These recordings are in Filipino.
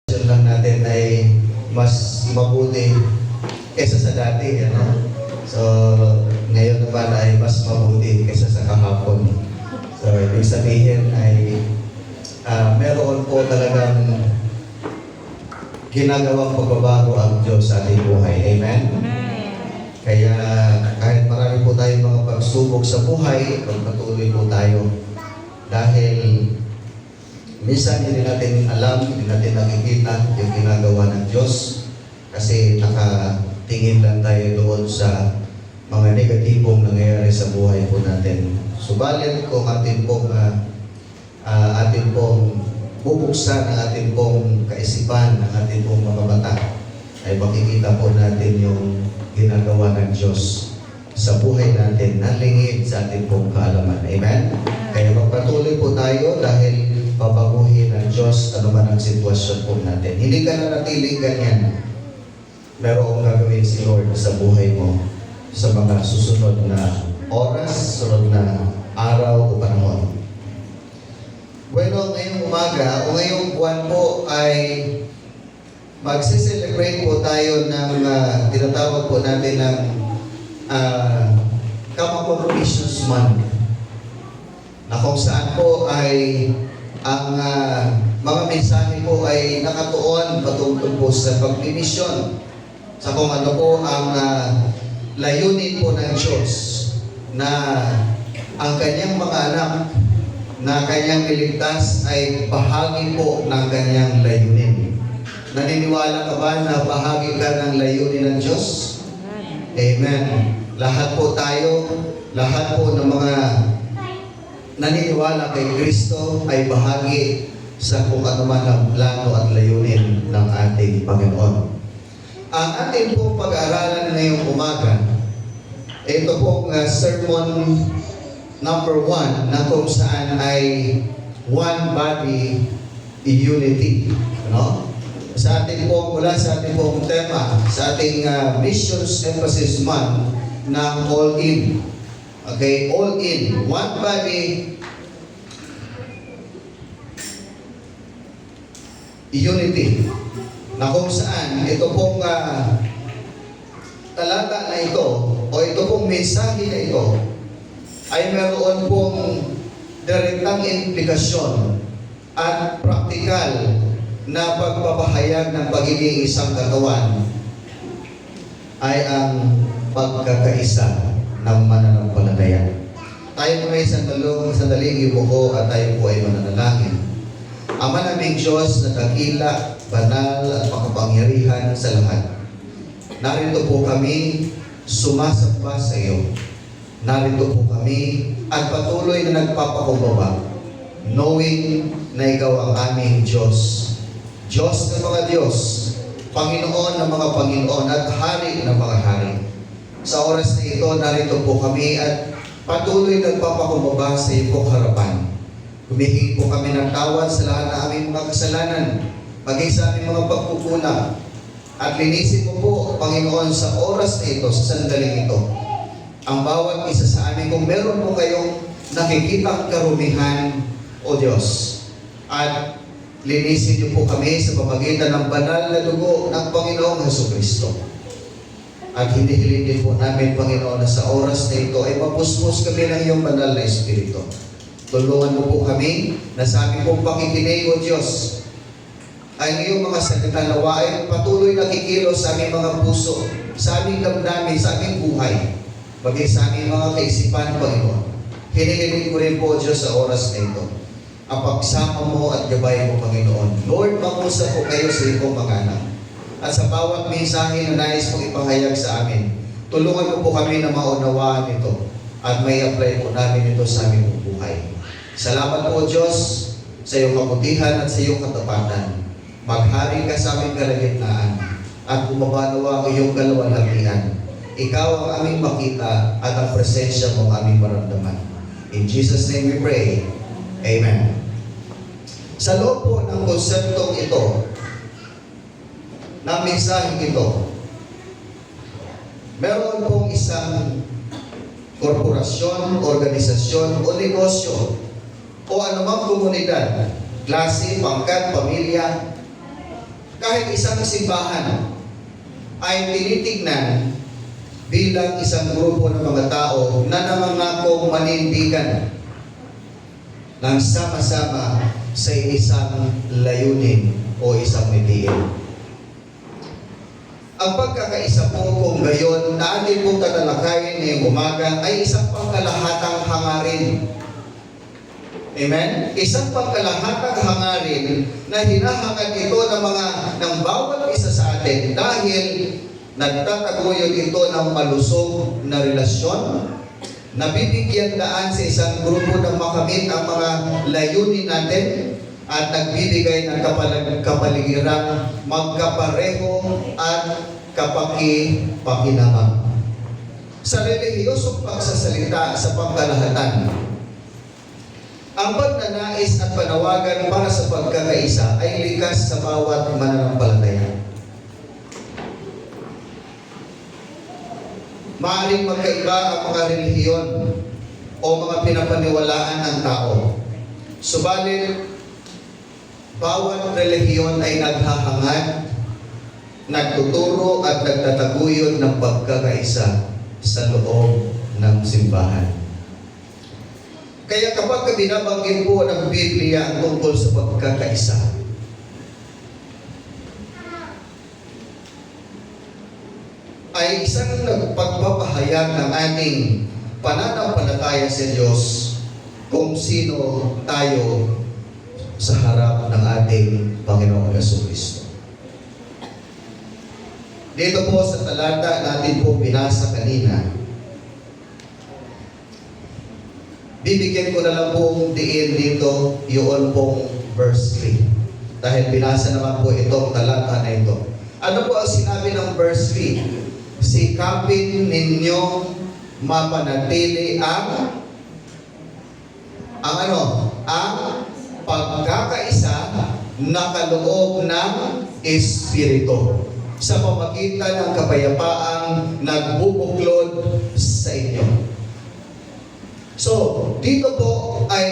lang natin ay mas mabuti kaysa sa dati, ano? So, ngayon naman ay mas mabuti kaysa sa kahapon. So, ibig sabihin ay meron po talagang ginagawang pagbabago ang Diyos sa ating buhay. Amen? Kaya kahit marami po tayong mga pagsubok sa buhay, magpatuloy po tayo. Dahil minsan hindi natin alam, hindi natin nakikita yung ginagawa ng Diyos kasi nakatingin lang tayo doon sa mga negatibong nangyayari sa buhay po natin. Subalit kung atin pong bubuksan ang ating pong kaisipan, ang ating pong mga mata, ay makikita po natin yung ginagawa ng Diyos sa buhay natin na lingid sa ating pong kaalaman. Amen? Kaya magpatuloy po tayo dahil babaguhin ng Diyos ano man ang sitwasyon po natin. Hindi ka na natiling ganyan. Merong gagawin si Lord sa buhay mo sa mga susunod na oras, susunod na araw o panahon. Bueno, ngayong umaga o ngayong buwan po ay magse-celebrate po tayo ng tinatawag po natin ng Kamapag-Missions Month, na kung saan po ay ang mga mensahe po ay nakatuon patungkol po sa pagmimisyon, sa kung ano po ang layunin po ng Diyos na ang kanyang mga anak na kanyang iligtas ay bahagi po ng kanyang layunin. Naniniwala ka ba na bahagi ka ng layunin ng Diyos? Amen. Lahat po tayo, lahat po ng mga naniniwala kay Kristo ay bahagi sa kung ano man ang plano at layunin ng ating Panginoon. Ang ating pong pag-aaralan ngayong umaga, ito pong sermon number 1 na kung saan ay one body unity. No? Sa ating pong, mula sa ating pong tema, sa ating Missions Emphasis Month na all in. Okay, all in. One body unity. Na kung saan ito pong talata na ito o ito pong mensahe na ito ay meron pong direktang implikasyon at praktikal na pagpapahayag ng pagiging isang katawan ay ang pagkakaisa ng mananampalataya. Tayo po ay sandaling ibuko at tayo po ay mananalangin. Ama naming Diyos na dakila, banal at makapangyarihan sa lahat. Narito po kami sumasamba sa iyo. Narito po kami at patuloy na nagpapakumbaba, knowing na ikaw ang aming Diyos. Diyos ng mga Diyos, Panginoon ng mga Panginoon at Hari ng mga Hari. Sa oras na ito, narito po kami at patuloy nagpapakumbaba sa iyong harapan. Humihingi po kami ng tawad sa lahat ng aming mga kasalanan, maging sa aming mga pagkukulang. At linisin mo po, Panginoon, sa oras na ito, sa sandaling ito, ang bawat isa sa amin, kung meron po kayong nakikitang karumihan, O Diyos, at linisin niyo po kami sa pamagitan ng banal na dugo ng Panginoong Jesucristo. At hinihilin din po namin, Panginoon, na sa oras na ito ay mapuspos kami ng iyong banal na Espiritu. Tulungan mo po kami na sa aming pong pakikinig, O Diyos, ay iyong mga salita nawa ay patuloy na kikilos sa aming mga puso, sa aming damdamin, sa aming buhay, maging sa aming mga kaisipan, Panginoon. Hinihilin ko rin po, O Diyos, sa oras na ito ang pagsama mo at gabay mo, Panginoon. Lord, mag-usap po kayo sa iyong mga anak. At sa bawat mensahe na nais mong ipahayag sa amin, tulungan mo po kami na maunawaan ito at may apply po namin ito sa aming buhay. Salamat po, Diyos, sa iyong kabutihan at sa iyong katapatan. Maghari ka sa aming kalagitnaan at bumabanawa ang iyong kaluwalhatian. Ikaw ang aming makita at ang presensya mo ang aming maramdaman. In Jesus' name we pray. Amen. Sa loob po ng konseptong ito, ng mensaheng ito, meron pong isang korporasyon, organisasyon o negosyo o anumang komunidad, klase, pangkat, pamilya kahit isang simbahan ay tinitignan bilang isang grupo ng mga tao na nangangakong manindigan ng sama-sama sa isang layunin o isang mitiin. Ang pagkakaisa po kung gayon na atin pong tatalakayin ngayong umaga ay isang pangkalahatang hangarin. Amen? Isang pangkalahatang hangarin na hinahangad ito ng bawat isa sa atin dahil nagtataguyod ito ng malusog na relasyon, nabibigyan daan sa isang grupo ng makamit ang mga layunin natin at nagbibigay ng kapaligiran magkapareho at kapaki-pakinabang. Sa relihiyosong pagsasalita sa pangkalahatan, ang pagnanais at panawagan para sa pagkakaisa ay likas sa bawat mananampalataya. Maaaring magkaiba ang mga relihiyon o mga pinapaniwalaan ng tao. Subalit, bawat relihiyon ay naghahangad, nagtuturo at nagtataguyod ng pagkakaisa sa loob ng simbahan. Kaya kapag binabanggit po ng Biblia ang tungkol sa pagkakaisa, ay isang nagpagpapahayag ng ating pananampalataya sa Diyos kung sino tayo sa harap ng ating Panginoong Jesucristo. Dito po sa talata natin po binasa kanina, bibigyan ko na lang pong diin dito yun pong verse 3. Dahil binasa naman po itong talata na ito. Ano po ang sinabi ng verse 3? Sikapin ninyong mapanatili ang pagkakaisa na kaloob ng Espiritu sa pamagitan ng kapayapaang nagbubuklod sa inyo. So, dito po ay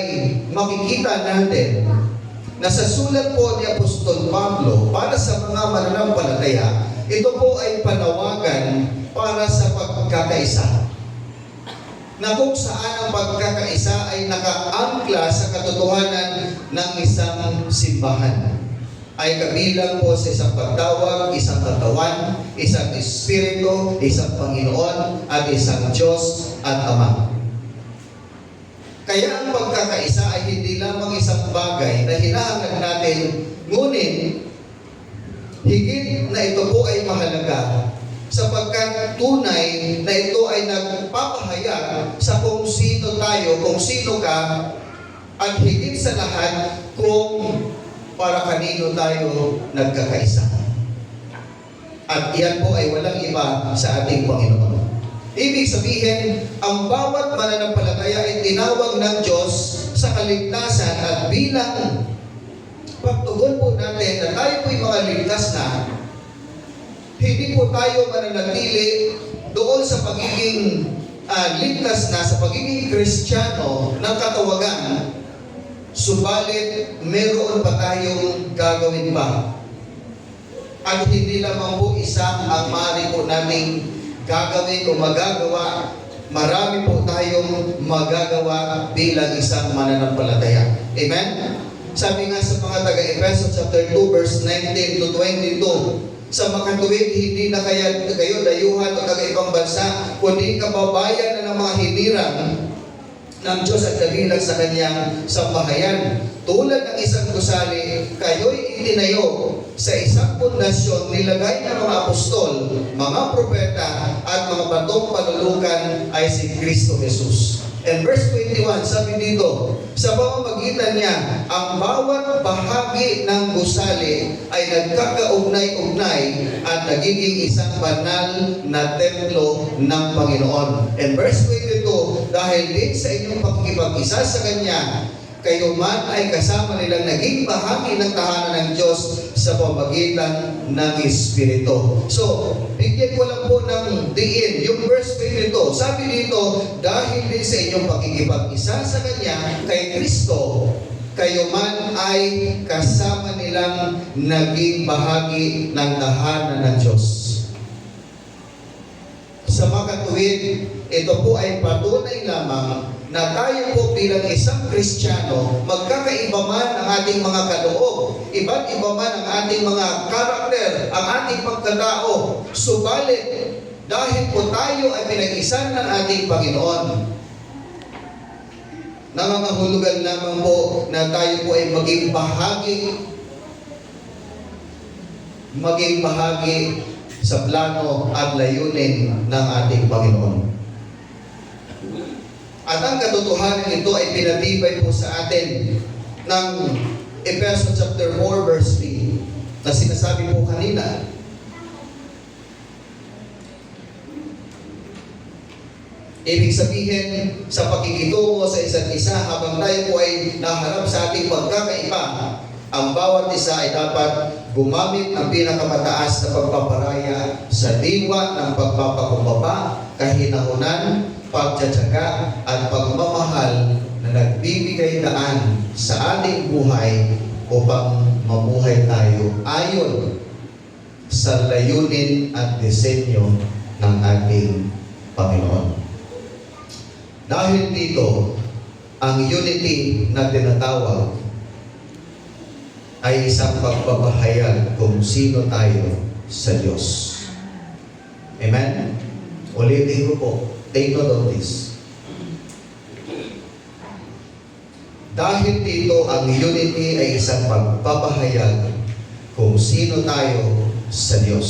makikita natin na sa sulat po ni Apostol Pablo para sa mga mananampalataya, ito po ay panawagan para sa pagkakaisa. Na kung saan ang pagkakaisa ay nakaangkla sa katotohanan ng isang simbahan. Ay kabilang po sa isang pagtawag, isang katawan, isang Espiritu, isang Panginoon, at isang Diyos at Ama. Kaya ang pagkakaisa ay hindi lamang isang bagay na hinahangad natin, ngunit higit na ito po ay mahalaga sapagkat tunay na ito ay nagpapahayag sa kung sino tayo, kung sino ka, at higit sa lahat kung para kanino tayo nagkakaisa. At iyan po ay walang iba sa ating Panginoon. Ibig sabihin, ang bawat mananampalataya ay tinawag ng Diyos sa kaligtasan at bilang pagtugon po natin na tayo po'y mga ligtas na, hindi po tayo mananatili doon sa pagiging ligtas na, sa pagiging Kristiyano ng katawagan, subalit meron pa tayong gagawin pa. At hindi lamang po isang ang maaari po nating gagawin o magagawa, marami po tayong magagawa bilang isang mananampalataya. Amen? Sabi nga sa mga taga-Efeso chapter 2 verse 19 to 22, sa makatuwid, hindi na kayo dayuhan o taga-ibang bansa, kundi kababayan na ng mga hinirang ng Diyos at kabilang sa kanyang sambahayan. Tulad ng isang gusali, kayo'y itinayo sa isang pundasyon, nilagay ng mga apostol, mga propeta, at mga batong panulukan ay si Kristo Jesus. And verse 21, sabi dito, sa pamamagitan niya, ang bawat bahagi ng gusali ay nagkakaugnay-ugnay at nagiging isang banal na templo ng Panginoon. And verse 22, dahil din sa inyong pakikipag-isa sa Kanya, kayo man ay kasama nilang naging bahagi ng tahanan ng Diyos sa pamamagitan ng Espiritu. So, bigyan ko lang po ng diin, yung verse 22. Sabi dito, dahil din sa inyong pakikipag-isa sa Kanya, kay Kristo, kayo man ay kasama nilang naging bahagi ng tahanan ng Diyos. Sa makatuwid, ito po ay patunay lamang na tayo po bilang isang Kristiyano, magkakaiba man ang ating mga kaloob, iba't iba man ang ating mga karakter, ang ating pagkatao, subalit dahil po tayo ay pinag-isa ng ating Panginoon, nangangahulugan lamang po na tayo po ay maging bahagi sa plano at layunin ng ating Panginoon. At ang katotohanan ito ay pinatibay po sa atin ng Ephesians chapter 4 verse 3 na sinasabi po kanina. Ibig sabihin, sa pakikitungo sa isa't isa habang tayo po ay naharap sa ating pagkakaiba, ang bawat isa ay dapat gumamit ng pinakamataas na pagpaparaya sa diwa ng pagpapakumbaba, kahinahunan, pagtsatsaga at pagmamahal na nagbibigay daan sa ating buhay upang mamuhay tayo ayon sa layunin at disenyo ng ating Panginoon. Dahil dito, ang unity na tinatawag ay isang pagpapahayag kung sino tayo sa Diyos. Amen? Ulitin ko po. Take note of this. Dahil dito, ang unity ay isang pagpapahayag kung sino tayo sa Diyos.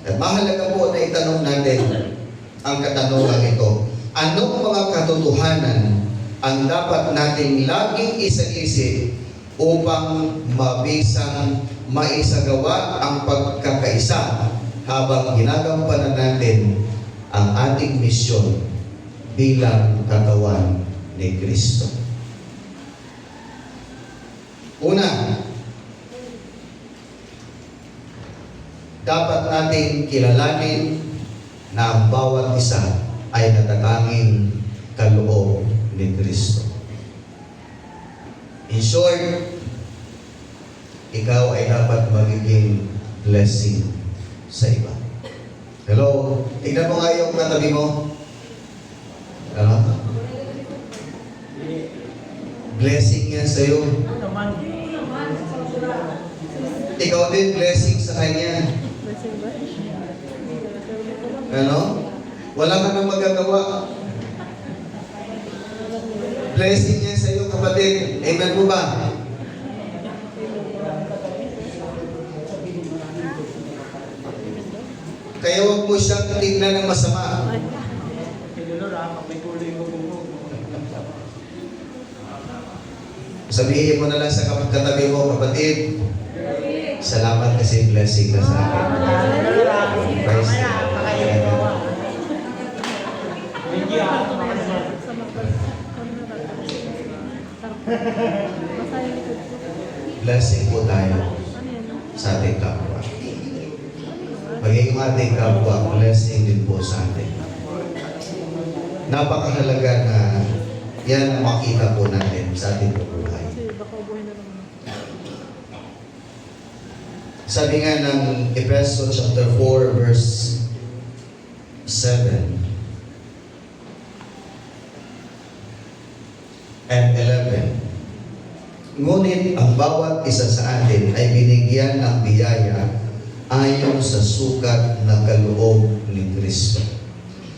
At mahalaga po na itanong natin ang katanungan ito. Anong mga katotohanan ang dapat nating laging isa-isip upang mabisang maisagawa ang pagkakaisa habang ginagampanan natin ang ating misyon bilang katawan ni Kristo? Una, dapat nating kilalanin na ang bawat isa ay natatanging kaloob ni Kristo. In short, ikaw ay dapat magiging blessing sa iba. Hello? Tignan mo nga yung katabi mo. Ano? Blessing yan sa'yo. Ikaw din blessing sa kanya. Ano? Wala ka nang magagawa. Blessing niya sa iyo, kapatid. Amen mo ba? Kaya huwag mo siyang tignan ng masama. Sabihin mo na lang sa katabi mo, kapatid, salamat kasi blessing ka sa akin. Praise God. Blessing po tayo sa ating kapwa. Magiging ating kapwa, blessing din po sa atin. Napakahalaga na yan ang makita po natin sa ating buhay. Sabi nga ng Ephesians chapter 4 verse 7 and 11. Ngunit ang bawat isa sa atin ay binigyan ng biyaya ayon sa sukat na kaloob ni Kristo.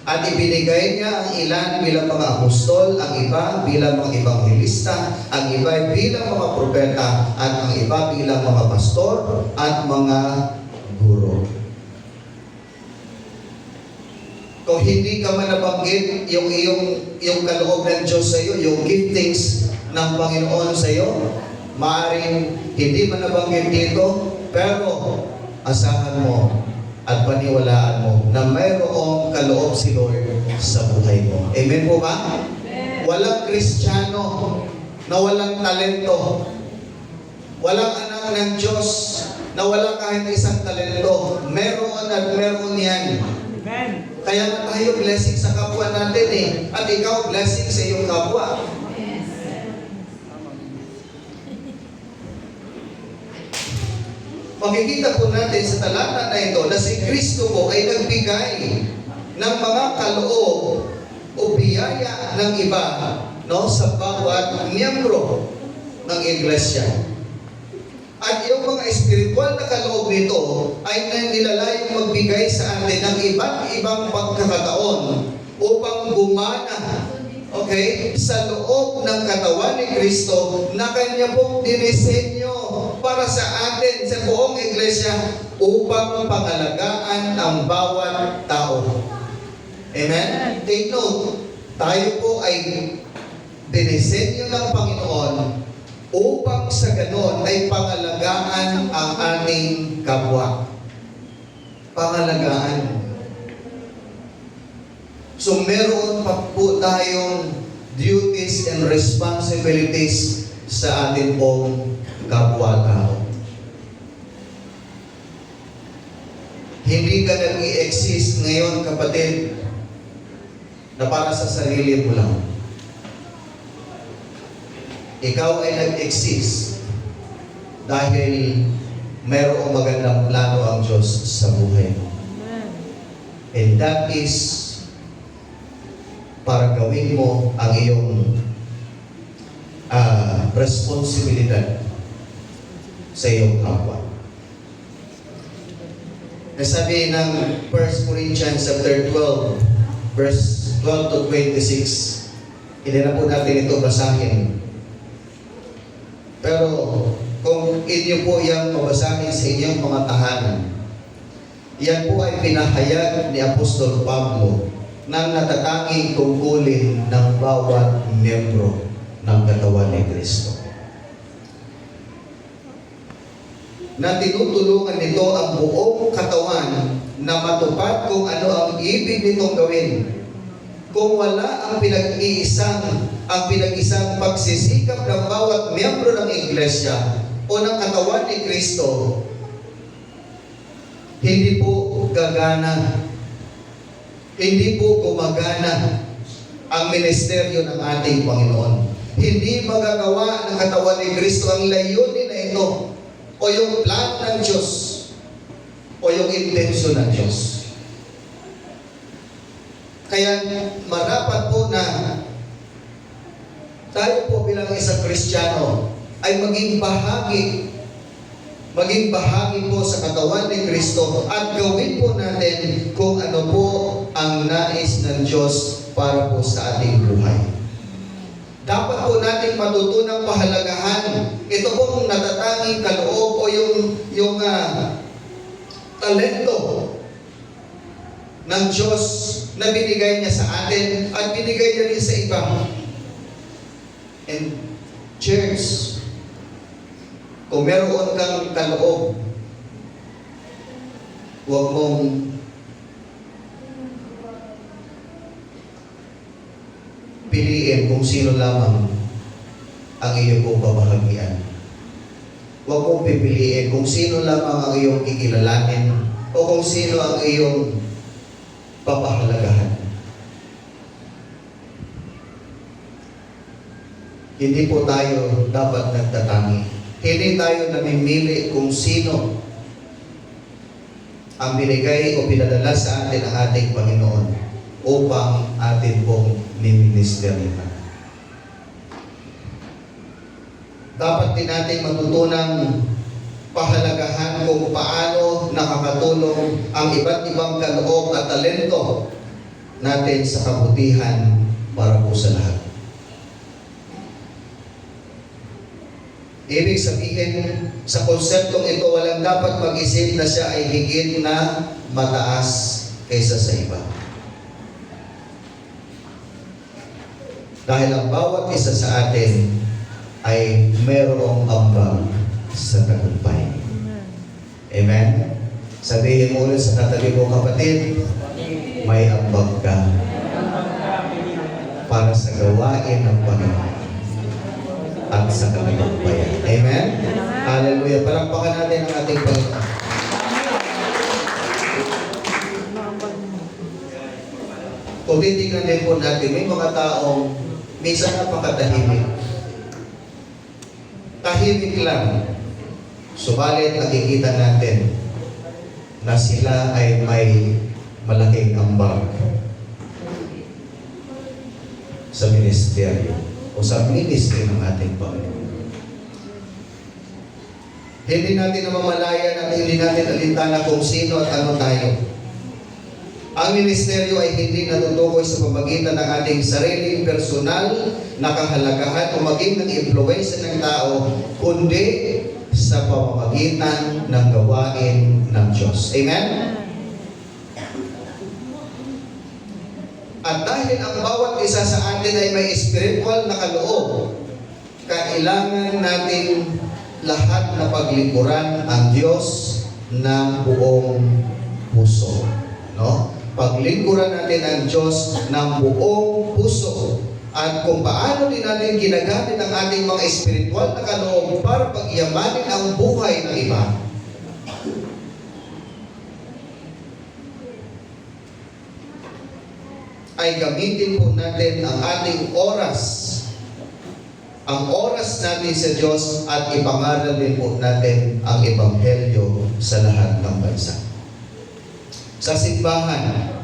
At ibinigay niya ang ilan bilang mga apostol, ang iba bilang mga ebanghelista, ang iba bilang mga propeta, at ang iba bilang mga pastor at mga guro. Kung hindi ka man nabanggit yung kaloob ng Diyos sa iyo, yung giftings ng Panginoon sa iyo, maaaring hindi man nabanggit dito, pero asahan mo at paniwalaan mo na mayroong kaloob si Lord sa buhay mo. Amen po ba? Amen. Walang Kristiyano na walang talento. Walang anak ng Diyos na walang kahit isang talento. Meron at meron yan. Amen. Kaya nga tayo blessing sa kapwa natin eh. At ikaw blessing sa iyong kapwa. makikita po natin sa talata na ito na si Kristo po ay nagbigay ng mga kaloob o biyaya ng iba, no, sa bawat miyembro ng iglesia. At yung mga espiritual na kaloob nito ay nilalayong magbigay sa atin ng iba't ibang pagkakataon upang gumana, okay, sa loob ng katawan ni Kristo na Kanya pong dinisenyo para sa atin sa buong iglesia upang pangalagaan ang bawat tao. Amen? Take note, tayo po ay dinisenyo ng Panginoon upang sa ganon ay pangalagaan ang ating kapwa. Pangalagaan. So meron pa po tayong duties and responsibilities sa ating pong kapwa-tao. Hindi ka nag-i-exist ngayon, kapatid, na para sa sarili mo lang. Ikaw ay nag-exist dahil mayroong magandang plano ang Diyos sa buhay mo. And that is para gawin mo ang iyong responsibilidad sa iyong kapwa. Nasabi ng 1 Corinthians chapter 12, verse 12 to 26. Hindi na po natin ito basahin. Pero kung inyo po yung mabasahin sa inyong mga tahanan, yan po ay pinahayag ni Apostol Pablo ng natatanging tungkulin ng bawat miyembro ng katawan ni Kristo. Na tinutulungan nito ang buong katawan na matupad kung ano ang ibig nitong gawin. Kung wala ang pinag-iisang pagsisikap ng bawat miyembro ng iglesia o ng katawan ni Kristo, hindi po gagana, hindi po gumagana ang ministeryo ng ating Panginoon. Hindi magagawa ng katawan ni Kristo ang layunin na ito o yung plan ng Diyos o yung intensyon ng Diyos. Kaya marapat po na tayo po bilang isang Kristiyano ay maging bahagi po sa katawan ni Kristo at gawin po natin kung ano po ang nais ng Diyos para po sa ating buhay. Dapat po natin matutunang pahalagahan ito pong natatanging kaloob o yung talento ng Diyos na binigay niya sa atin at binigay niya rin sa iba. And church, kung meron kang kaloob, huwag mong piliin kung sino lamang ang iyong babahagian. Huwag mong pipiliin kung sino lamang ang iyong kikilalanin o kung sino ang iyong papahalagahan. Hindi po tayo dapat nagtatangi. Hindi tayo namimili kung sino ang binigay o pinadala sa atin ng ating Panginoon upang atin pong niministerihan. Dapat din natin matutunang pahalagahan kung paano nakakatulong ang iba't ibang kaloob at talento natin sa kabutihan para po sa lahat. Ibig sabihin, sa konseptong ito, walang dapat mag-isip na siya ay higit na mataas kaysa sa iba. Dahil ang bawat isa sa atin ay mayroong ambag sa tagumpay. Amen? Sabihin mo ulit sa katabi mo, kapatid, may ambag ka para sa gawain ng Panginoon at sa katagumpayan. Amen? Hallelujah. Palakpakan natin ang ating Panginoon. Kung titignan din po natin, may mga taong minsan napakatahimik. Tahimik lang. Subalit nakikita natin na sila ay may malaking ambag sa ministeryo o sa ministry ng ating Panginoon. Hindi natin namamalayan at hindi natin alintana kung sino at ano tayo. Ang ministeryo ay hindi natutukoy sa pamagitan ng ating sariling personal na kahalagahan o maging ng impluwensya ng tao, kundi sa pamamagitan ng gawain ng Diyos. Amen? At dahil ang bawat isa sa atin ay may spiritual na kaloob, kailangan natin lahat na paglingkuran ang Diyos ng buong puso. No? Paglingkuran natin ang Diyos ng buong puso. At kung paano din natin ginagamit ang ating mga espiritual na kaloob para pagyamanin ang buhay ng iba. Ay gamitin po natin ang ating oras. Ang oras natin sa Diyos at ipangaral din po natin ang Ebanghelyo sa lahat ng bansa. Sa simbahan,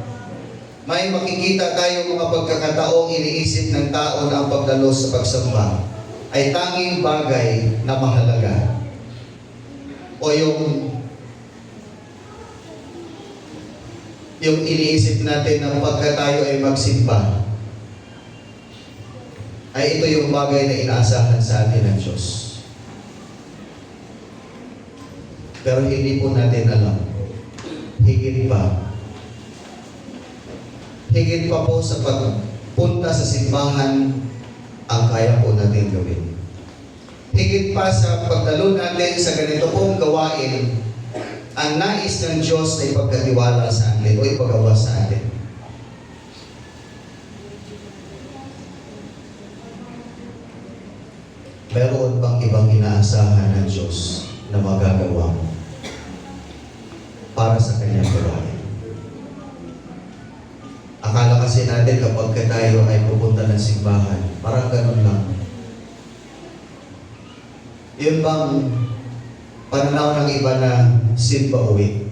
may makikita tayo mga pagkakataong iniisip ng tao na ang pagdalo sa pagsamba ay tanging bagay na mahalaga. O yung iniisip natin na pagka tayo ay magsimba, ay ito yung bagay na inaasahan sa atin ng Diyos. Pero hindi po natin alam. Higit pa po sa pagpunta sa simbahan ang kaya po natin gawin. Higit pa sa pagdalo natin sa ganito pong gawain, ang nais ng Diyos na ipagkatiwala sa atin o ipagawa sa atin. Meron bang ibang inaasahan ng Diyos na magagawa mo para sa kanyang gawain? Akala kasi natin kapag tayo ay pupunta ng simbahan, parang ganun lang. Yun bang pananaw ng iba na simba uwi?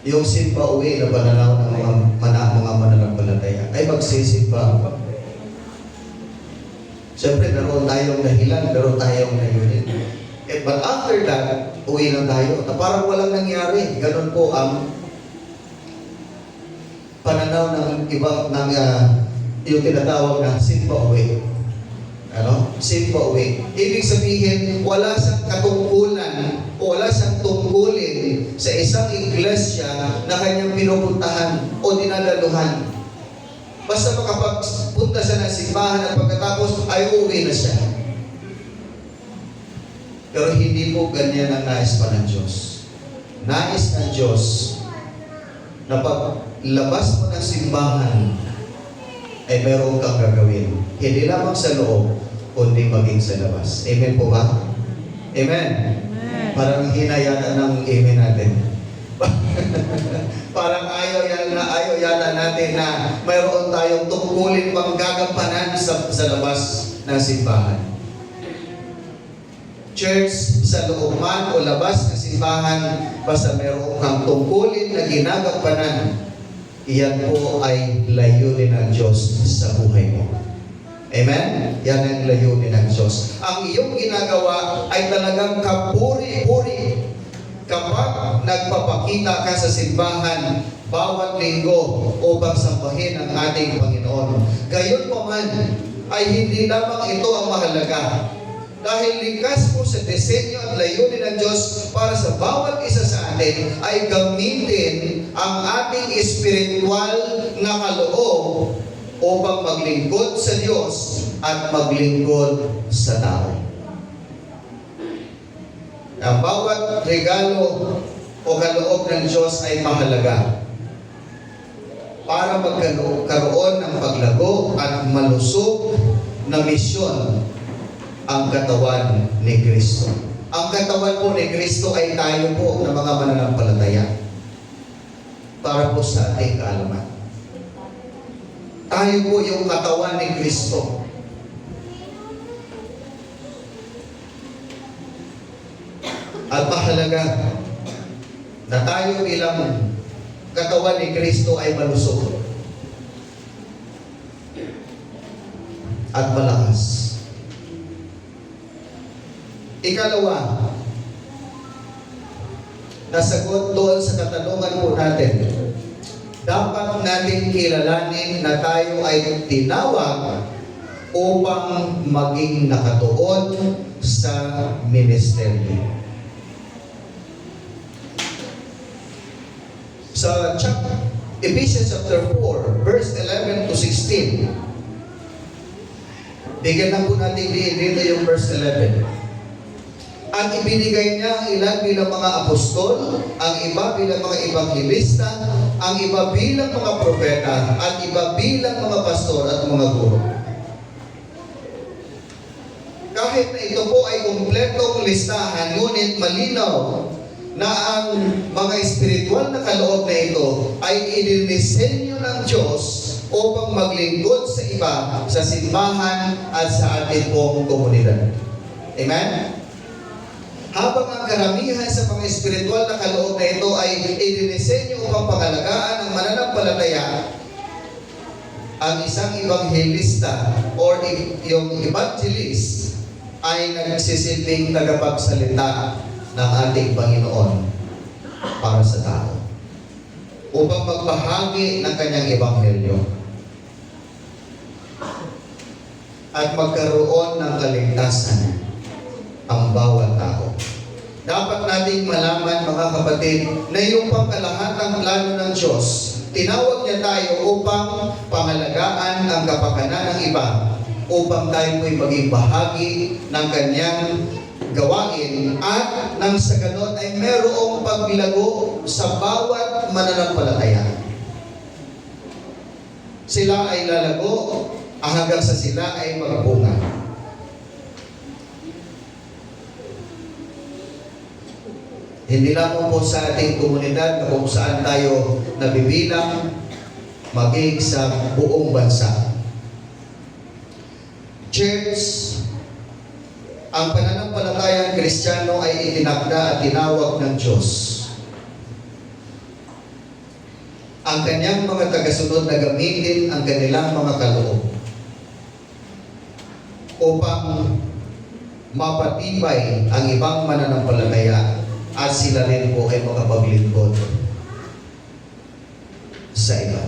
Yung simba uwi na pananaw ng mga mananampalataya ay magsisimba. Siyempre, meron tayong dahilan, meron tayong layunin. But after that, uwi lang tayo. Na parang walang nangyari. Ganun po ang pananaw ng ibang yung tinatawag na simba uwi. Simba uwi. Ibig sabihin, wala siyang katungkulan o wala siyang tungkulin sa isang iglesia na kanyang pinupuntahan o dinadaluhan. Basta makapagpunta siya ng simbahan at pagkatapos ay uuwi na siya. Pero hindi po ganyan ang nais pa ng Diyos. Nais ng Diyos na paglabas mo ng simbahan ay meron kang gagawin. Hindi lamang sa loob, kundi maging sa labas. Amen po ba? Amen? Amen. Parang hinayaan ng amen natin. Parang ayaw yata natin na mayroon tayong tungkulin pang gagampanan sa labas ng simbahan. Church, sa loob man o labas ng simbahan, basta mayroon kang tungkulin na ginagampanan, iyan po ay layunin ng Diyos sa buhay mo. Amen? Yan ang layunin ng Diyos. Ang iyong ginagawa ay talagang kapuri-puri kapag nagpapakita ka sa simbahan bawat linggo upang sambahin ang ating Panginoon. Gayon pa man, ay hindi lamang ito ang mahalaga. Dahil likas po sa disenyo at layunin ng Diyos para sa bawat isa sa atin ay gamitin ang ating espiritual na kaloob upang maglingkod sa Diyos at maglingkod sa tao. Ang bawat regalo o kaloob ng Diyos ay mahalaga para magkaroon ng paglago at malusog na misyon ang katawan ni Kristo. Ang katawan po ni Kristo ay tayo po na mga mananampalataya para po sa ating kaalaman. Tayo po yung katawan ni Kristo. At mahalaga na tayo bilang katawan ni Kristo ay malusog at malakas. Ikalawa, nasagot doon sa katanungan po natin, dapat natin kilalanin na tayo ay tinawag upang maging nakatuon sa ministeryo. Sa Ephesians chapter 4, verse 11 to 16, bigyan na po natin dito yung verse 11. At ibinigay niya ang ilan bilang mga apostol, ang iba bilang mga ebanghilista, ang iba bilang mga propeta, at iba bilang mga pastor at mga guro. Kahit na ito po ay kumpletong listahan, ngunit malinaw na ang mga espiritual na kaloob na ito ay idinisenyo ng Diyos upang maglingkod sa iba sa simbahan at sa ating pong komunidad. Amen? Habang ang karamihan sa mga espiritual na kaloob na ito ay idinisenyo upang pangalagaan ang mananampalataya, ang isang ebanghelista or yung evangelist ay nagsisilbing tagapagsalita ng ating Panginoon para sa tao upang magbahagi ng kanyang ebanghelyo at magkaroon ng kaligtasan ang bawat tao. Dapat nating malaman, mga kapatid, na yung pangkalahatang plano ng Diyos, tinawag niya tayo upang pangalagaan ang kapakanan ng iba, upang tayo po'y maging bahagi ng kanyang gawain, at nang sa ganon ay merong pagbilago sa bawat mananampalataya. Sila ay lalago hanggang sa sila ay magbunga. Hindi lamang po sa ating komunidad na kung saan tayo nabibilang, maging sa buong bansa. Church, ang pananampalatayang Kristiyano ay itinakda at tinawag ng Diyos. Ang kanyang mga tagasunod na gamitin ang kanilang mga kaloob upang mapatibay ang ibang mananampalataya at sila rin po ay makapaglingkod sa iba.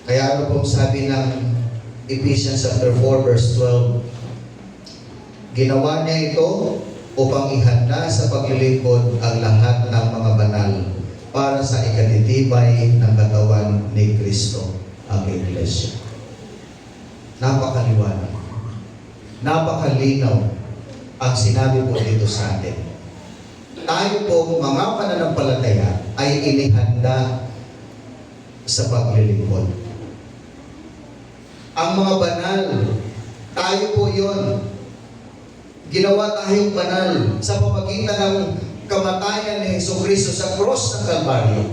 Kaya ano pong sabi ng Ephesians chapter 4 verse 12, ginawa niya ito upang ihanda sa paglilingkod ang lahat ng mga banal para sa ikanitibay ng katawan ni Kristo, ang Iglesia. Napakaliwanag, napakalinaw ang sinabi po dito sa atin. Tayo po mga pananampalataya ay inihanda sa paglilingkod. Ang mga banal, tayo po yun. Ginawa tayong banal sa pamagitan ng kamatayan ni Jesucristo sa cross ng Kalbaryo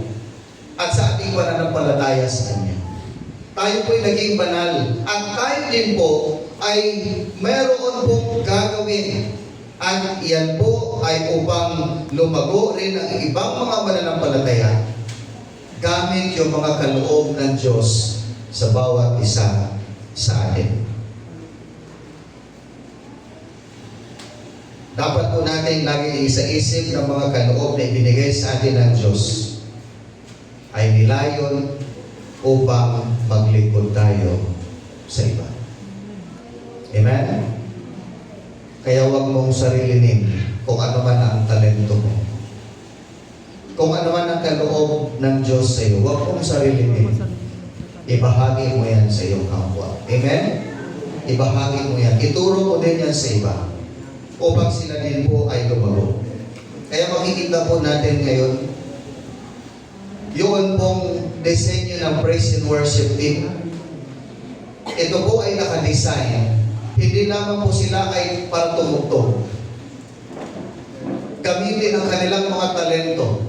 at sa ating pananampalataya sa Kanya. Tayo po'y naging banal. At tayo din po ay mayroon pong gagawin. At iyan po ay upang lumago rin ang ibang mga mananampalataya gamit yung mga kaloob ng Diyos sa bawat isa sa atin. Dapat po natin lagi isa-isip ng mga kaloob na ibinigay sa atin ng Diyos ay nilayon upang maglingkod tayo sa iba. Amen? Kaya huwag mong sarilinin kung ano man ang talento mo. Kung ano man ang kaloob ng Diyos sa iyo, huwag mong sarilinin. Ibahagi mo yan sa iyong kapwa. Amen? Ibahagi mo yan. Ituro mo din yan sa iba upang sila din po ay lumago. Kaya makikita po natin ngayon yun pong disenyo ng praise and worship team. Ito po ay nakadesign. Hindi lamang po sila ay para tumugtog. Gamitin ang kanilang mga talento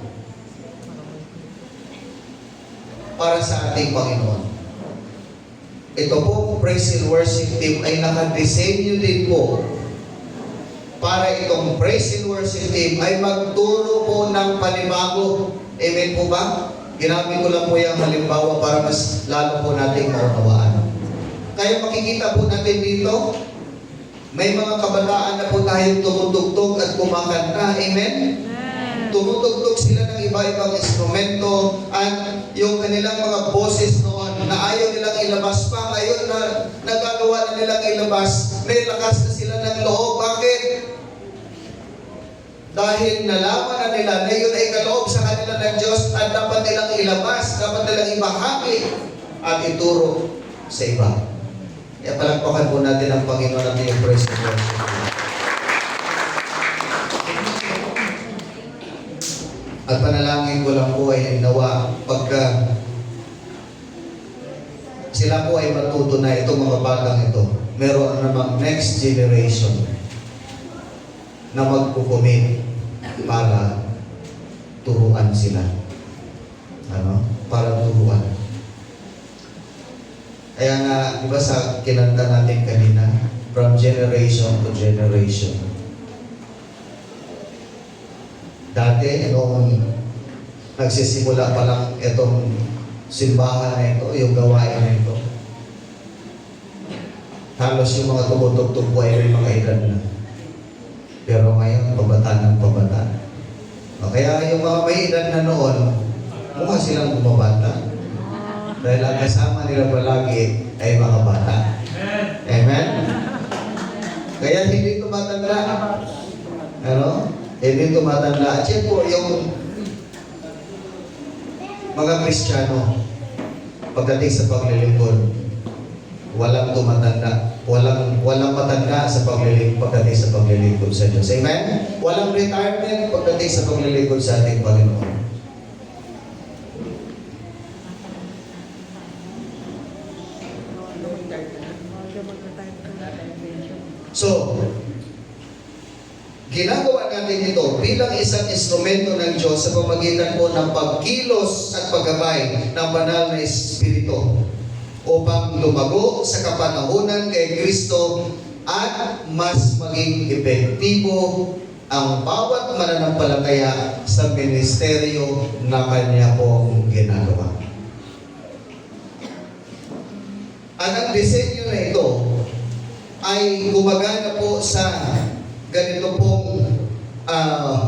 para sa ating Panginoon. ito po, praise and worship team ay nakadesenyo din po para itong praise and worship team ay magturo po ng panibago. Amen po ba? Ginamit ko lang po yung halimbawa para mas lalo po nating maunawaan. Kaya makikita po natin dito, may mga kabataan na po tayong tumutugtog at kumakanta. Amen? Tumutugtog sila ng iba-ibang instrumento at yung kanilang mga boses noon na ayaw nilang ilabas pa, ngayon na nagagawa na nilang ilabas, may lakas na sila ng loob. Bakit? Dahil nalaman na nila na yun ay kaloob sa kanila ng Diyos at dapat nilang ilabas, dapat nilang ibahagi at ituro sa iba. Kaya palagpakan po natin ang Panginoon natin yung praise and worship. At panalangin ko lang po ay nawa pagka sila po ay matuto na itong mga batang ito, meron namang next generation na magkukumit para turuan sila. Para turuan. Kaya nga, di ba sa kinanta natin kanina, from generation to generation. Dati, nung nagsisimula pa lang itong simbahan na ito, yung gawain na ito, halos yung mga tumutugtog po ay may mga edad na. Pero ngayon, pabata ng pabata. Kaya yung mga may edad na noon, mukha silang bumabata. Dahil ang kasama nila palagi ay mga bata. Amen? Kaya hindi tumatanda. Hindi tumatanda. At yan po yung mga Kristiyano, pagdating sa paglilingkod, walang tumatanda. Walang matanda sa pagdating sa paglilingkod sa Diyos. Amen? Walang retirement pagdating sa paglilingkod sa ating Panginoon. So, ginagawa natin ito bilang isang instrumento ng Diyos sa pamamagitan po ng pagkilos at paggabay ng banal na Espiritu upang lumago sa kapanahunan kay Kristo at mas maging epektibo ang bawat mananampalataya sa ministeryo na Kanya pong ginagawa. At ang disenyo na ito ay gumagana po sa ganito pong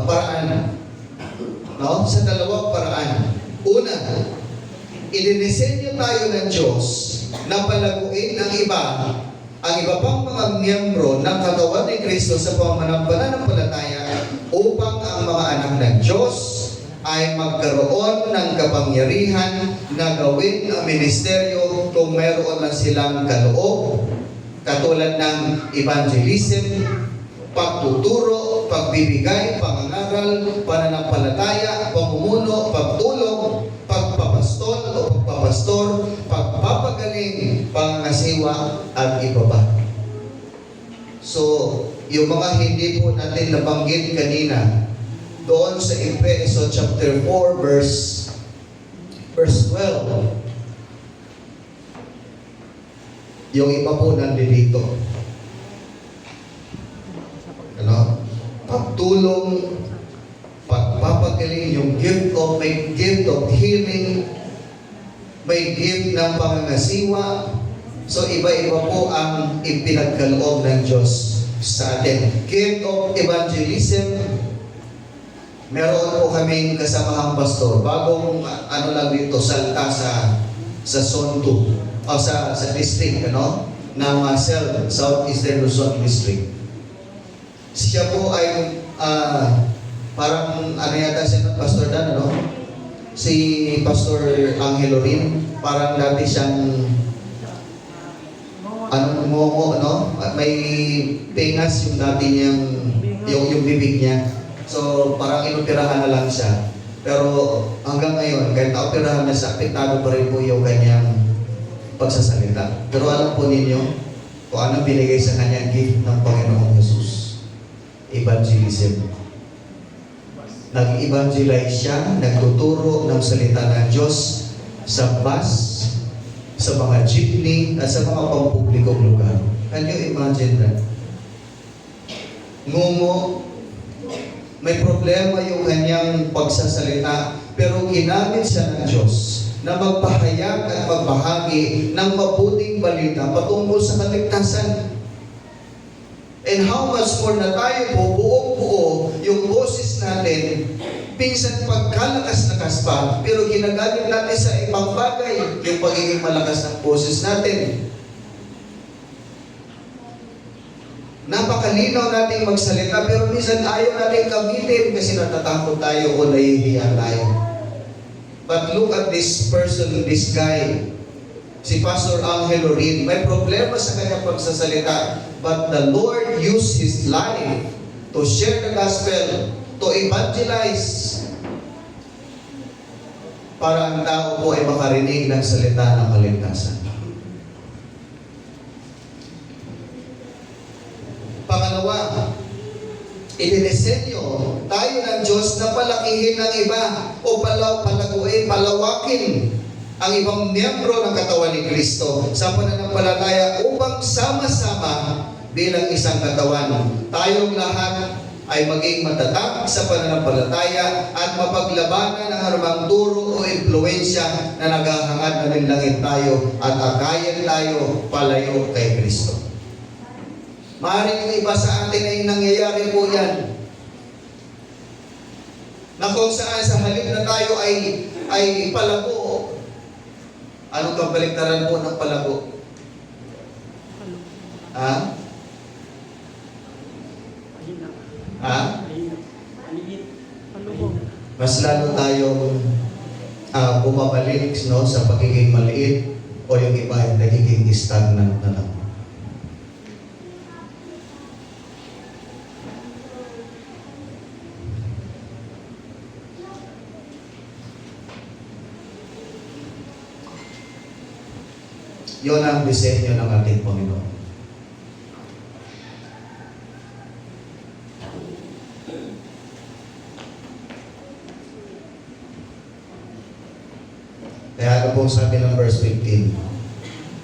paraan. Sa dalawang paraan. Una, idinisenyo tayo ng Diyos na palaguin ang iba pang mga miyembro ng katawan ni Kristo sa pananampalataya upang ang mga anak ng Diyos ay magkaroon ng kapangyarihan na gawin ang ministeryo kung mayroon na silang kaloob, katulad ng evangelism, pagtuturo, pagbibigay, pangangaral, pananampalataya, pamumuno, pagtulong, pagpapastol o pagpapastor, pagpapagaling, pangangasiwa, at iba pa. So, yung mga hindi po natin nabanggit kanina, doon sa Efeso chapter 4 verse 12, yung iba po nandito. Pagtulong, pagpapagaling, yung may gift of healing, may gift ng pangangasiwa. So iba-iba po ang ipinagkaloob ng Diyos sa atin. Gift of evangelism, meron po kaming kasamahang pastor, bagong lang dito, salta sa Zone 2, o sa district, ng Southeastern Luzon District. Siya po ay parang yata siya ng Pastor Dan, si Pastor Angelo Rin, parang dati siyang may pingas yung dati niyang yung bibig niya. So parang inoperahan na lang siya. Pero hanggang ngayon, kahit naoperahan na siya, apektado pa rin po yung kanyang pagsasalita. Pero alam po ninyo kung anong binigay sa kanyang gift ng Panginoong Jesus. Evangelism. Nag-evangelize siya, nagtuturo ng salita ng Diyos sa bus, sa mga jeepney at sa mga pampublikong lugar. Can you imagine that? Ngungo, may problema yung kanyang pagsasalita, pero ginamit siya ng Diyos na magpahayag at magbahagi ng mabuting balita patungkol sa kaligtasan. And how much more na tayo po, buong-buo, yung boses natin, pinsan pagkalakas-lakas pa, pero ginagamit natin sa ibang bagay, yung pagiging malakas ng boses natin. Napakalinaw nating magsalita, pero minsan ayaw natin gamitin kasi natatakot tayo o nahihiya tayo. But look at this person, this guy, si Pastor Angelo Reed. May problema sa kanyang pagsasalita, but the Lord used his life to share the gospel, to evangelize, para ang tao po ay makarinig ng salita ng kaligtasan. Pangalawa, idinisenyo tayo ng Diyos na palakihin ng iba o palaguin, palawakin ang ibang miyembro ng katawan ni Kristo sa pananampalataya upang sama-sama bilang isang katawan. Tayong lahat ay maging matatag sa pananampalataya at mapaglabanan ang anumang turo o impluensya na naghahangad na ng langit tayo at akayan tayo palayo kay Kristo. Maaaring yung iba sa atin ay nangyayari po yan. Na kung saan sa halip na tayo ay palago. Anong kabaliktaran po ng palago? Ha? Ha? Mas lalo tayong bumabalik no, sa pagiging maliit o yung iba ay nagiging stagnant na lang. Yun ang disenyo ng ating Panginoon. Kaya ano po sabi ng verse 15?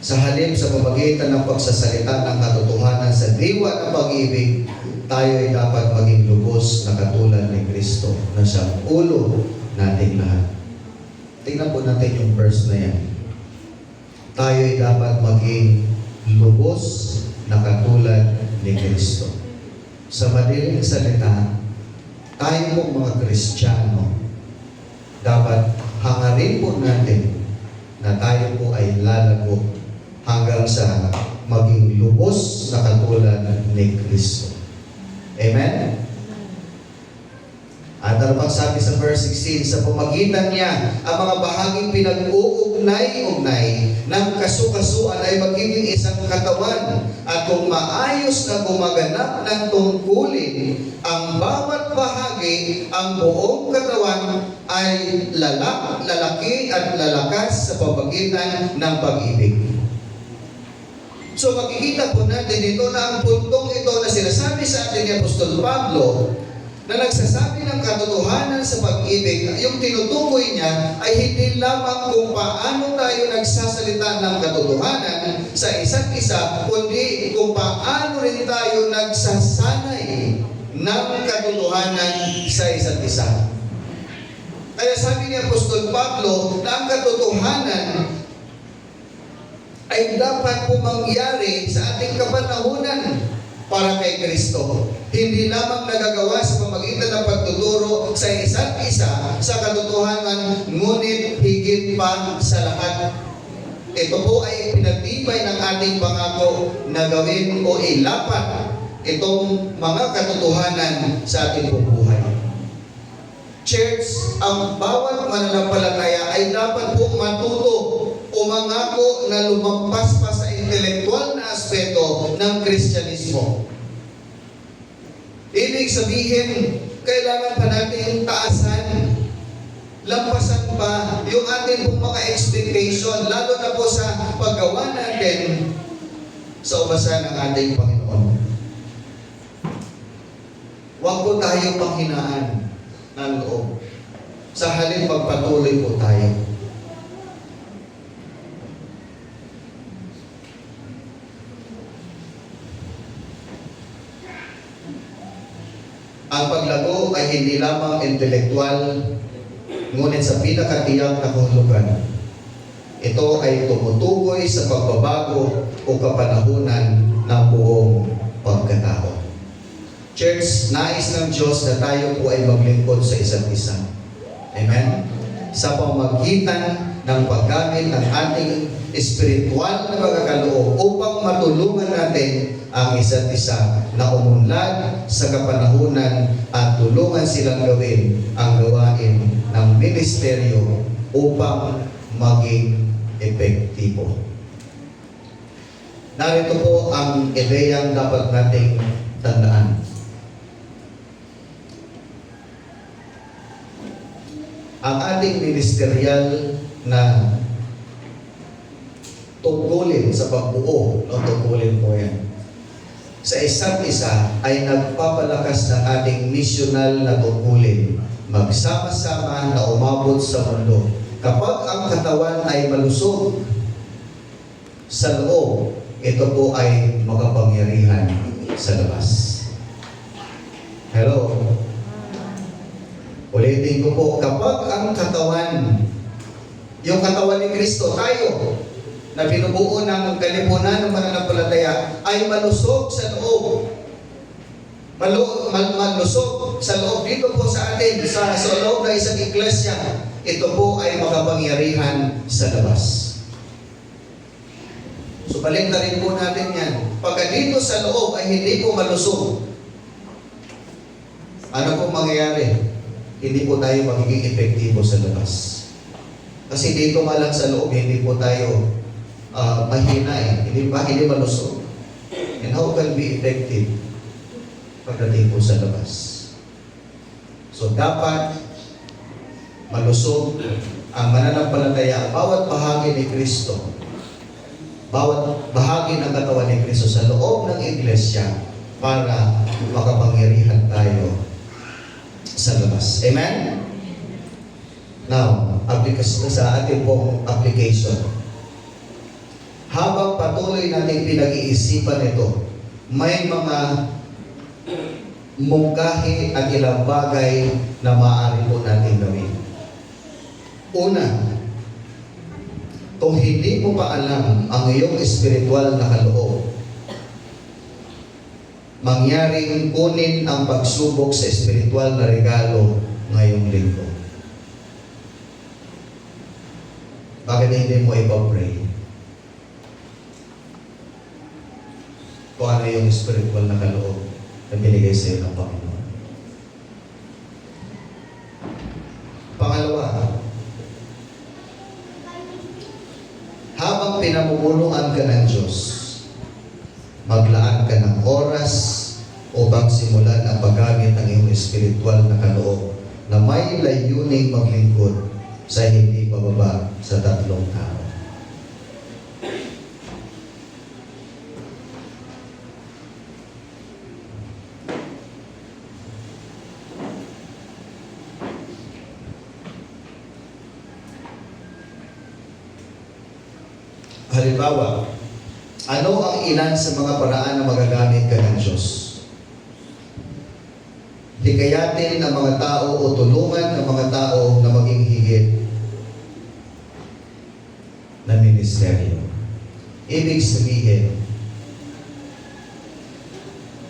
Sa halip sa pamagitan ng pagsasalita ng katotohanan sa diwa ng pag-ibig, tayo ay dapat maging lubos na katulad ni Kristo na siyang ulo nating lahat. Tingnan po natin yung verse na yan. Tayo ay dapat maging lubos na katulad ni Kristo. Sa madaling salita, tayo pong mga Kristiyano, dapat hangarin po natin na tayo po ay lalago hanggang sa maging lubos na katulad ni Kristo. Amen? At ano pang sabi sa verse 16, sa pamagitan niya, ang mga bahaging pinag-uugnay-ugnay ng kasukasuan ay magiging isang katawan. At kung maayos na gumaganap ng tungkulin ang bawat bahagi, ang buong katawan ay lalaki at lalakas sa pamagitan ng pag-ibig. So makikita po natin dito na ang puntong ito na sinasabi sa atin ni Apostol Pablo, na nagsasabi ng katotohanan sa pag-ibig, yung tinutukoy niya ay hindi lamang kung paano tayo nagsasalita ng katotohanan sa isa't isa, kundi kung paano rin tayo nagsasanay ng katotohanan sa isa't isa. Kaya sabi ni Apostol Pablo na ang katotohanan ay dapat pumangyari sa ating kapanahunan para kay Kristo. Hindi lamang nagagawa sa pamagitan ng pagtuturo sa isa't isa sa katotohanan, ngunit higit pa sa lahat. Ito po ay pinagtibay ng ating pangako na gawin o ilapat itong mga katotohanan sa ating buhay. Church, ang bawat mananampalataya ay dapat po matuto o mangako na lumampas pa sa intelektual na aspeto ng Kristyanismo. Ibig sabihin, kailangan pa natin taasan, lampasan pa yung ating pong mga expectation, lalo na po sa paggawa natin sa umasan ng ating Panginoon. Huwag po tayong panghinaan ng loob. Sa halip magpatuloy po tayo. Ang paglago ay hindi lamang intelektual, ngunit sa pinakatiyak na kahulugan. Ito ay tumutukoy sa pagbabago o kapanahunan ng buong pagkatao. Church, nais ng Diyos na tayo po ay maglingkod sa isa't isa. Amen? Sa pamagitan ng paggamit ng ating espiritual na pagkakaloob upang matulungan natin ang isa't isa na umunlad sa kapanahunan at tulungan silang gawin ang gawain ng ministeryo upang maging epektibo. Narito po ang ideyang dapat nating tandaan. Ang ating ministerial na tungkulin sa pagbuo, tungkulin po yan, sa isa't isa ay nagpapalakas ng ating missional na tungkulin, magsama-sama na umabot sa mundo. Kapag ang katawan ay malusog sa loob, ito po ay makapangyarihan sa labas. Hello? Ulitin ko po, kapag ang katawan, yung katawan ni Kristo, tayo, na binubuo ng kalipunan ng mananampalataya, ay malusog sa loob. Malusog sa loob dito po sa atin, sa loob ng isang iglesia, ito po ay makapangyarihan sa labas. So baliktarin po natin yan. Pagka dito sa loob ay hindi po malusog, ano po mangyayari? Hindi po tayo magiging epektibo sa labas. Kasi dito nga lang sa loob, hindi po tayo mahina Hindi malusog. And how can be effective pagdating po sa labas? So dapat malusog ang mananampalataya, bawat bahagi ni Kristo, bawat bahagi ng katawan ni Kristo sa loob ng iglesia para makapangyarihan tayo sa labas. Amen? Now, sa ating pong application. Habang patuloy natin pinag-iisipan ito, may mga mungkahi at ilang bagay na maaari po natin gawin. Una, kung hindi mo pa alam ang iyong espiritual na kaloob, mangyaring kunin ang pagsubok sa espiritual na regalo ngayong linggo. Bakit hindi mo ipag-pray? Kung ano yung spiritual na kaloob na binigay sa iyo ng Panginoon. Pangalawa, habang pinamumunuan ka ng Diyos, maglaan ka ng oras upang simulan ang paggamit ng iyong espiritual na kaloob na may layuning maglingkod sa hindi pababa sa 3 tao. Halimbawa, ano ang ilan sa mga paraan na magagamit ka ng Diyos? Hikayatin ang mga tao o tulungan ang mga tao na maging higit na ministeryo. Ibig sabihin,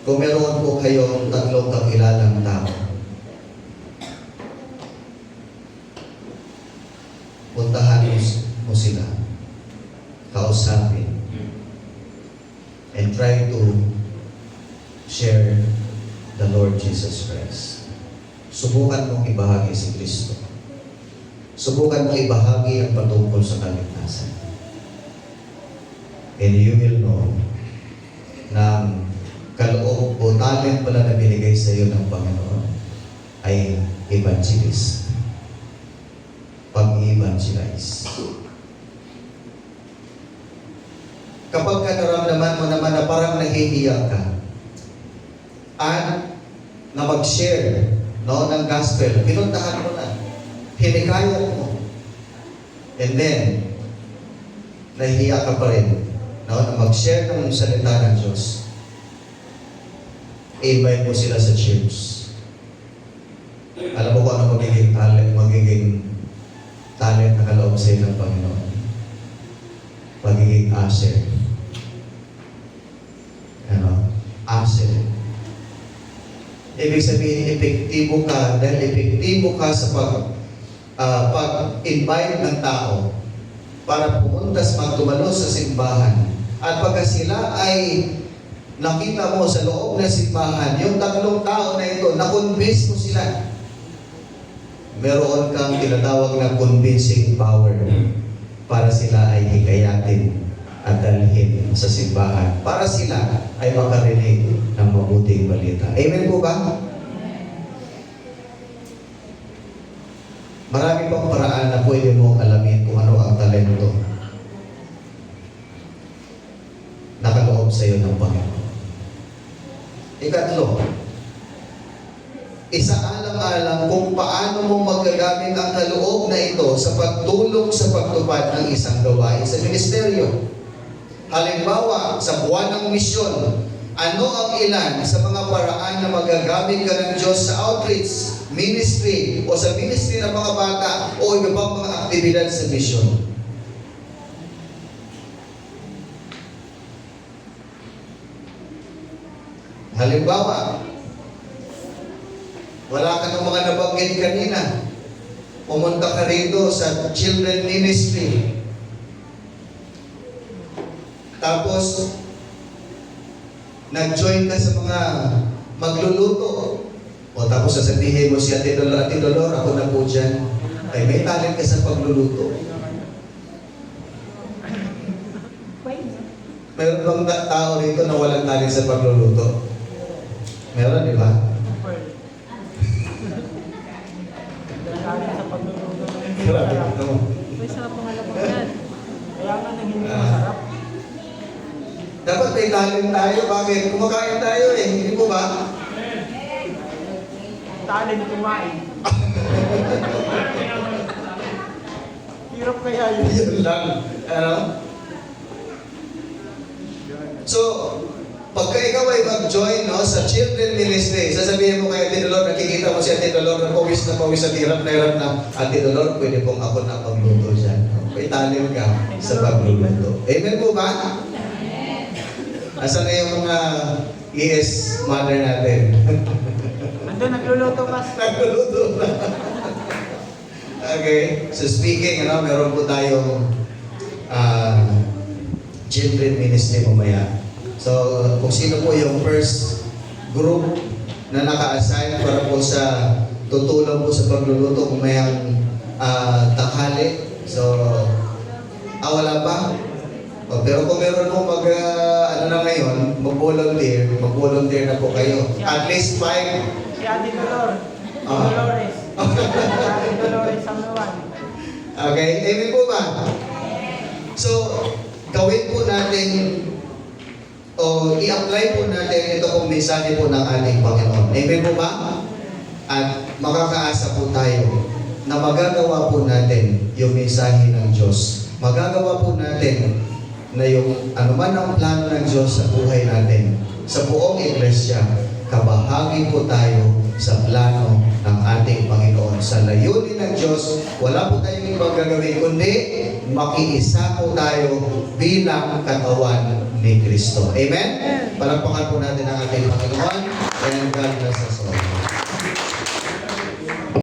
kung meron po kayong 3 kakilalang tao, puntahan mo sila, kausapin, and try to share the Lord Jesus Christ. Subukan mong ibahagi si Kristo. Subukan mong ibahagi ang patungkol sa kaligtasan. And you will know na kaloob o talent pala na binigay sa iyo ng Panginoon ay evangelist. Pag-evangelize. Kapag naramdaman mo naman na parang nahihiya ka at na mag-share ng gospel, pinuntahan mo na, hinikayat mo, and then nahihiya ka pa rin na mag-share ng salita ng Diyos, invite mo sila sa church. Alam mo kung ano magiging talent na kaloob sa iyo ng Panginoon. Pagiging asset. Ano? Asset. Ibig sabihin, epektibo ka dahil epektibo ka sa pag-invite ng tao para pumunta magtumalo sa simbahan. At pagka sila ay nakita mo sa loob ng simbahan, yung tatlong tao na ito, na-convince mo sila. Meron kang tinatawag na convincing power para sila ay hikayatin at dalhin sa simbahan para sila ay makarinig ng mabuting balita. Amen po ba? Marami pang paraan na pwede mong alamin kung ano ang talento nakaloob sa iyo ng Panginoon. Ikatlo, isaalang-alang kung paano mo magagamit ang kaloob na ito sa pagtulong sa pagtupad ng isang gawain sa ministeryo. Halimbawa, sa buwan ng misyon, ano ang ilan sa mga paraan na magagamit ka ng Diyos sa outreach, ministry, o sa ministry ng mga bata, o iba pang mga aktibidad sa misyon? Halimbawa, wala ka ng mga nabanggit kanina. Pumunta ka rito sa children ministry. Tapos, nag-join ka sa mga magluluto. O tapos sasabihin mo si Ate Dolor, ako na po dyan. Ay, may talent ka sa pagluluto. Meron bang tao rito na walang talent sa pagluluto? Meron, di ba? Grabe ito. May sarap mga lapang yan. Kaya nga nang hindi masarap. Dapat may talent tayo. Bakit? Kumakain tayo eh. Hindi po ba? Talent kumain. Hirap kaya yun. Yun lang. Ano? So, pagka ikaw ay mag-join sa children ministry, sasabihin mo kay Ate Dolor, nakikita mo si Ate Dolor na pawis at hirap na Ate Dolor, pwede pong ako na pagluto dyan. May talent ka sa pagluluto. Amen po ba? Asan na yung mga ES mother natin? Ando, nagluluto ka. Nagluluto na. Okay. So speaking, meron po tayong children ministry mamaya. So, kung sino po yung first group na naka-assign para po sa tutulong po sa pagluluto kumayang tanghali. So, wala pa? Pero kung meron po mag-volunteer na po kayo. At least 5. Si Ate Dolor. Dolores. Ate Dolores ang nawan. Okay, amen po ba? So, gawin po natin o i-apply po natin ito pong mensahe po ng ating Panginoon. Amen po ba? At makakaasa po tayo na magagawa po natin yung mensahe ng Diyos. Magagawa po natin na yung anuman ang plano ng Diyos sa buhay natin, sa buong iglesia, kabahagi po tayo sa plano ng ating Panginoon. Sa layunin ng Diyos, wala po tayong ibang gagawin, kundi makiisa po tayo bilang katawan ni Kristo. Amen? Palakpakan po natin ang ating Panginoon. And God bless us.